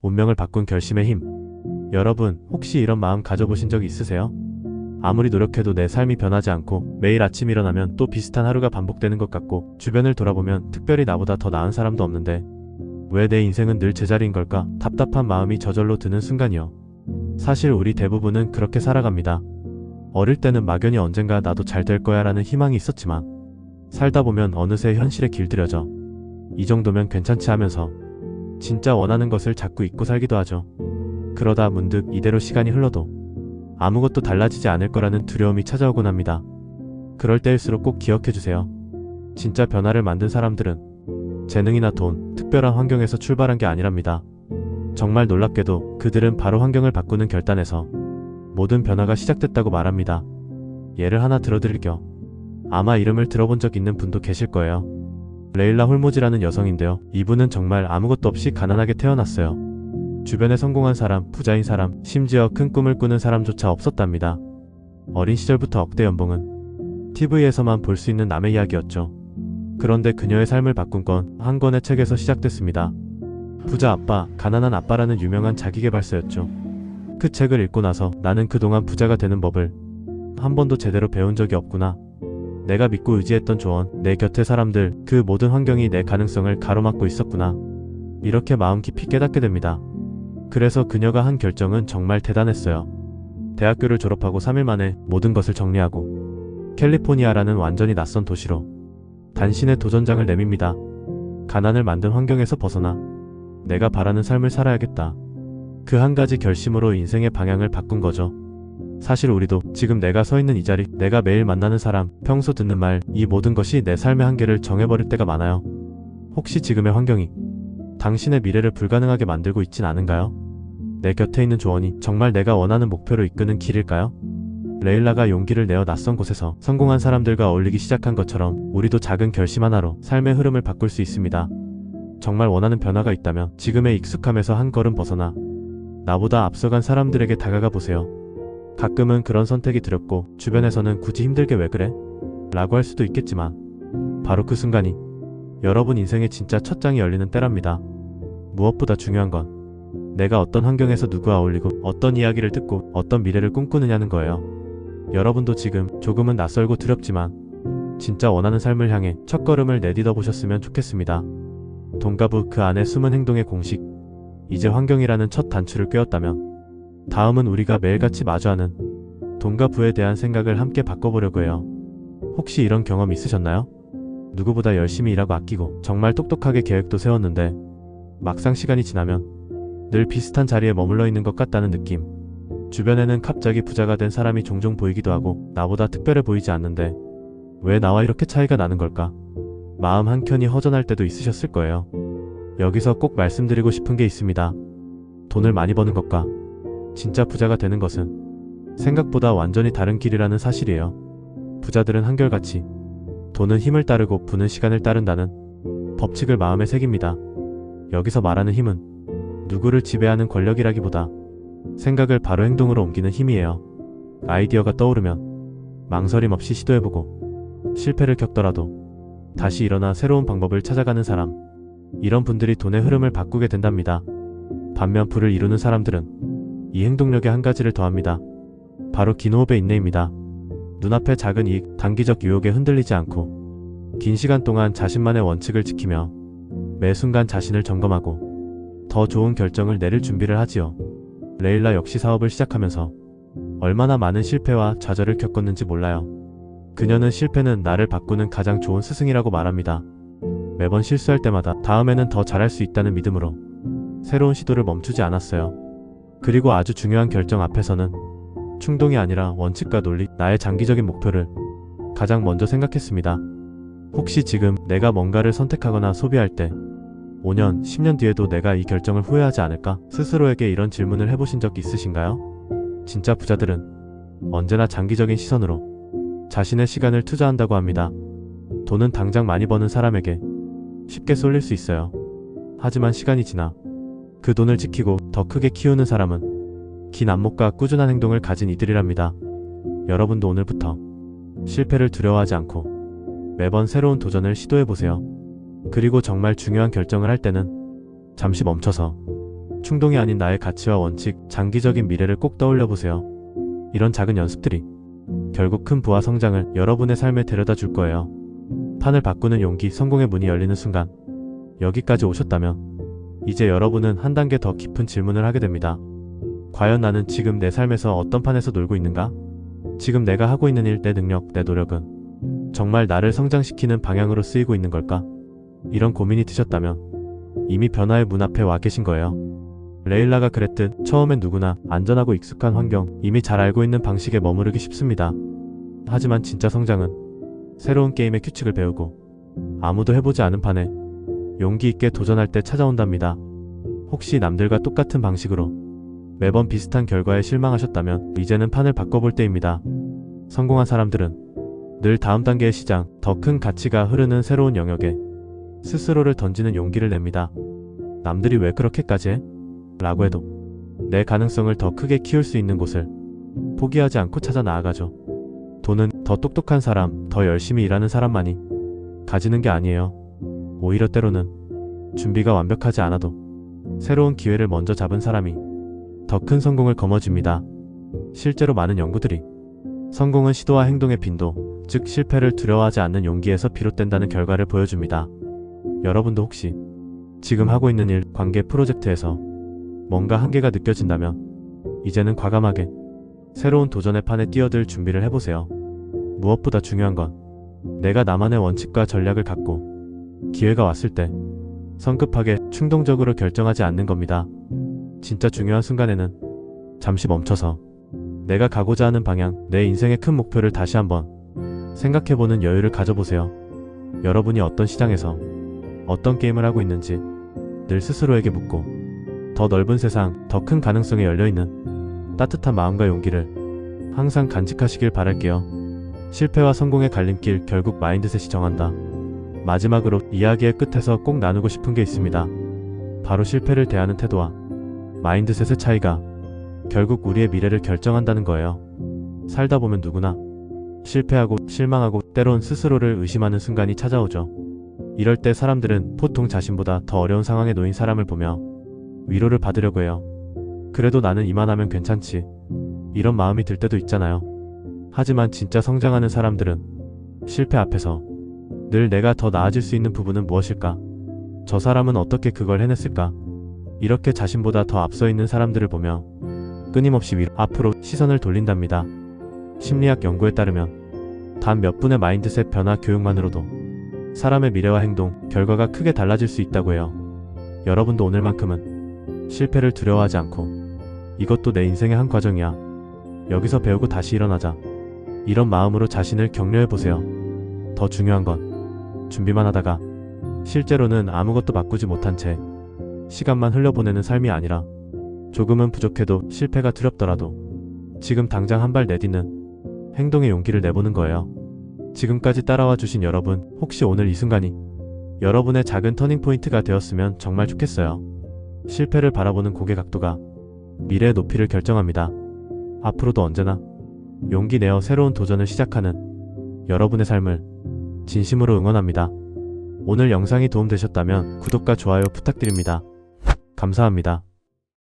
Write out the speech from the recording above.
운명을 바꾼 결심의 힘. 여러분, 혹시 이런 마음 가져보신 적 있으세요? 아무리 노력해도 내 삶이 변하지 않고 매일 아침 일어나면 또 비슷한 하루가 반복되는 것 같고 주변을 돌아보면 특별히 나보다 더 나은 사람도 없는데 왜 내 인생은 늘 제자리인 걸까? 답답한 마음이 저절로 드는 순간이요. 사실 우리 대부분은 그렇게 살아갑니다. 어릴 때는 막연히 언젠가 나도 잘 될 거야 라는 희망이 있었지만 살다 보면 어느새 현실에 길들여져 이 정도면 괜찮지 하면서 진짜 원하는 것을 자꾸 잊고 살기도 하죠. 그러다 문득 이대로 시간이 흘러도 아무것도 달라지지 않을 거라는 두려움이 찾아오곤 합니다. 그럴 때일수록 꼭 기억해주세요. 진짜 변화를 만든 사람들은 재능이나 돈, 특별한 환경에서 출발한 게 아니랍니다. 정말 놀랍게도 그들은 바로 환경을 바꾸는 결단에서 모든 변화가 시작됐다고 말합니다. 예를 하나 들어드릴게요. 아마 이름을 들어본 적 있는 분도 계실 거예요. 레일라 홀모지라는 여성인데요. 이분은 정말 아무것도 없이 가난하게 태어났어요. 주변에 성공한 사람, 부자인 사람, 심지어 큰 꿈을 꾸는 사람조차 없었답니다. 어린 시절부터 억대 연봉은 TV에서만 볼 수 있는 남의 이야기였죠. 그런데 그녀의 삶을 바꾼 건 한 권의 책에서 시작됐습니다. 부자 아빠, 가난한 아빠라는 유명한 자기계발서였죠. 그 책을 읽고 나서 나는 그동안 부자가 되는 법을 한 번도 제대로 배운 적이 없구나. 내가 믿고 의지했던 조언, 내 곁의 사람들, 그 모든 환경이 내 가능성을 가로막고 있었구나. 이렇게 마음 깊이 깨닫게 됩니다. 그래서 그녀가 한 결정은 정말 대단했어요. 대학교를 졸업하고 3일 만에 모든 것을 정리하고 캘리포니아라는 완전히 낯선 도시로 단신의 도전장을 내밉니다. 가난을 만든 환경에서 벗어나 내가 바라는 삶을 살아야겠다. 그 한 가지 결심으로 인생의 방향을 바꾼 거죠. 사실 우리도 지금 내가 서 있는 이 자리, 내가 매일 만나는 사람, 평소 듣는 말, 이 모든 것이 내 삶의 한계를 정해버릴 때가 많아요. 혹시 지금의 환경이 당신의 미래를 불가능하게 만들고 있진 않은가요? 내 곁에 있는 조언이 정말 내가 원하는 목표로 이끄는 길일까요? 레일라가 용기를 내어 낯선 곳에서 성공한 사람들과 어울리기 시작한 것처럼 우리도 작은 결심 하나로 삶의 흐름을 바꿀 수 있습니다. 정말 원하는 변화가 있다면 지금의 익숙함에서 한 걸음 벗어나 나보다 앞서간 사람들에게 다가가 보세요. 가끔은 그런 선택이 두렵고 주변에서는 굳이 힘들게 왜 그래? 라고 할 수도 있겠지만 바로 그 순간이 여러분 인생의 진짜 첫 장이 열리는 때랍니다. 무엇보다 중요한 건 내가 어떤 환경에서 누구와 어울리고 어떤 이야기를 듣고 어떤 미래를 꿈꾸느냐는 거예요. 여러분도 지금 조금은 낯설고 두렵지만 진짜 원하는 삶을 향해 첫걸음을 내딛어 보셨으면 좋겠습니다. 돈가부 그 안에 숨은 행동의 공식. 이제 환경이라는 첫 단추를 꿰었다면 다음은 우리가 매일같이 마주하는 돈과 부에 대한 생각을 함께 바꿔보려고 해요. 혹시 이런 경험 있으셨나요? 누구보다 열심히 일하고 아끼고 정말 똑똑하게 계획도 세웠는데 막상 시간이 지나면 늘 비슷한 자리에 머물러 있는 것 같다는 느낌. 주변에는 갑자기 부자가 된 사람이 종종 보이기도 하고 나보다 특별해 보이지 않는데 왜 나와 이렇게 차이가 나는 걸까? 마음 한켠이 허전할 때도 있으셨을 거예요. 여기서 꼭 말씀드리고 싶은 게 있습니다. 돈을 많이 버는 것과 진짜 부자가 되는 것은 생각보다 완전히 다른 길이라는 사실이에요. 부자들은 한결같이 돈은 힘을 따르고 부는 시간을 따른다는 법칙을 마음에 새깁니다. 여기서 말하는 힘은 누구를 지배하는 권력이라기보다 생각을 바로 행동으로 옮기는 힘이에요. 아이디어가 떠오르면 망설임 없이 시도해보고 실패를 겪더라도 다시 일어나 새로운 방법을 찾아가는 사람. 이런 분들이 돈의 흐름을 바꾸게 된답니다. 반면 부를 이루는 사람들은 이 행동력에 한 가지를 더합니다. 바로 긴 호흡의 인내입니다. 눈앞의 작은 이익, 단기적 유혹에 흔들리지 않고 긴 시간 동안 자신만의 원칙을 지키며 매 순간 자신을 점검하고 더 좋은 결정을 내릴 준비를 하지요. 레일라 역시 사업을 시작하면서 얼마나 많은 실패와 좌절을 겪었는지 몰라요. 그녀는 실패는 나를 바꾸는 가장 좋은 스승이라고 말합니다. 매번 실수할 때마다 다음에는 더 잘할 수 있다는 믿음으로 새로운 시도를 멈추지 않았어요. 그리고 아주 중요한 결정 앞에서는 충동이 아니라 원칙과 논리, 나의 장기적인 목표를 가장 먼저 생각했습니다. 혹시 지금 내가 뭔가를 선택하거나 소비할 때 5년, 10년 뒤에도 내가 이 결정을 후회하지 않을까? 스스로에게 이런 질문을 해보신 적 있으신가요? 진짜 부자들은 언제나 장기적인 시선으로 자신의 시간을 투자한다고 합니다. 돈은 당장 많이 버는 사람에게 쉽게 쏠릴 수 있어요. 하지만 시간이 지나 그 돈을 지키고 더 크게 키우는 사람은 긴 안목과 꾸준한 행동을 가진 이들이랍니다. 여러분도 오늘부터 실패를 두려워하지 않고 매번 새로운 도전을 시도해보세요. 그리고 정말 중요한 결정을 할 때는 잠시 멈춰서 충동이 아닌 나의 가치와 원칙, 장기적인 미래를 꼭 떠올려 보세요. 이런 작은 연습들이 결국 큰 부와 성장을 여러분의 삶에 데려다 줄 거예요. 판을 바꾸는 용기, 성공의 문이 열리는 순간 여기까지 오셨다면 이제 여러분은 한 단계 더 깊은 질문을 하게 됩니다. 과연 나는 지금 내 삶에서 어떤 판에서 놀고 있는가? 지금 내가 하고 있는 일, 내 능력, 내 노력은 정말 나를 성장시키는 방향으로 쓰이고 있는 걸까? 이런 고민이 드셨다면 이미 변화의 문 앞에 와 계신 거예요. 레일라가 그랬듯 처음엔 누구나 안전하고 익숙한 환경, 이미 잘 알고 있는 방식에 머무르기 쉽습니다. 하지만 진짜 성장은 새로운 게임의 규칙을 배우고 아무도 해보지 않은 판에 용기 있게 도전할 때 찾아온답니다. 혹시 남들과 똑같은 방식으로 매번 비슷한 결과에 실망하셨다면 이제는 판을 바꿔볼 때입니다. 성공한 사람들은 늘 다음 단계의 시장, 더 큰 가치가 흐르는 새로운 영역에 스스로를 던지는 용기를 냅니다. 남들이 왜 그렇게까지 해? 라고 해도 내 가능성을 더 크게 키울 수 있는 곳을 포기하지 않고 찾아 나아가죠. 돈은 더 똑똑한 사람, 더 열심히 일하는 사람만이 가지는 게 아니에요. 오히려 때로는 준비가 완벽하지 않아도 새로운 기회를 먼저 잡은 사람이 더 큰 성공을 거머쥡니다. 실제로 많은 연구들이 성공은 시도와 행동의 빈도, 즉 실패를 두려워하지 않는 용기에서 비롯된다는 결과를 보여줍니다. 여러분도 혹시 지금 하고 있는 일, 관계, 프로젝트에서 뭔가 한계가 느껴진다면 이제는 과감하게 새로운 도전의 판에 뛰어들 준비를 해보세요. 무엇보다 중요한 건 내가 나만의 원칙과 전략을 갖고 기회가 왔을 때 성급하게 충동적으로 결정하지 않는 겁니다. 진짜 중요한 순간에는 잠시 멈춰서 내가 가고자 하는 방향, 내 인생의 큰 목표를 다시 한번 생각해보는 여유를 가져보세요. 여러분이 어떤 시장에서 어떤 게임을 하고 있는지 늘 스스로에게 묻고 더 넓은 세상, 더 큰 가능성에 열려있는 따뜻한 마음과 용기를 항상 간직하시길 바랄게요. 실패와 성공의 갈림길, 결국 마인드셋이 정한다. 마지막으로 이야기의 끝에서 꼭 나누고 싶은 게 있습니다. 바로 실패를 대하는 태도와 마인드셋의 차이가 결국 우리의 미래를 결정한다는 거예요. 살다 보면 누구나 실패하고 실망하고 때론 스스로를 의심하는 순간이 찾아오죠. 이럴 때 사람들은 보통 자신보다 더 어려운 상황에 놓인 사람을 보며 위로를 받으려고 해요. 그래도 나는 이만하면 괜찮지. 이런 마음이 들 때도 있잖아요. 하지만 진짜 성장하는 사람들은 실패 앞에서 늘 내가 더 나아질 수 있는 부분은 무엇일까? 저 사람은 어떻게 그걸 해냈을까? 이렇게 자신보다 더 앞서 있는 사람들을 보며 끊임없이 앞으로 시선을 돌린답니다. 심리학 연구에 따르면 단 몇 분의 마인드셋 변화 교육만으로도 사람의 미래와 행동, 결과가 크게 달라질 수 있다고 해요. 여러분도 오늘만큼은 실패를 두려워하지 않고 이것도 내 인생의 한 과정이야. 여기서 배우고 다시 일어나자. 이런 마음으로 자신을 격려해보세요. 더 중요한 건 준비만 하다가 실제로는 아무것도 바꾸지 못한 채 시간만 흘려보내는 삶이 아니라 조금은 부족해도 실패가 두렵더라도 지금 당장 한 발 내딛는 행동의 용기를 내보는 거예요. 지금까지 따라와 주신 여러분, 혹시 오늘 이 순간이 여러분의 작은 터닝포인트가 되었으면 정말 좋겠어요. 실패를 바라보는 고개 각도가 미래의 높이를 결정합니다. 앞으로도 언제나 용기 내어 새로운 도전을 시작하는 여러분의 삶을 진심으로 응원합니다. 오늘 영상이 도움되셨다면 구독과 좋아요 부탁드립니다. 감사합니다.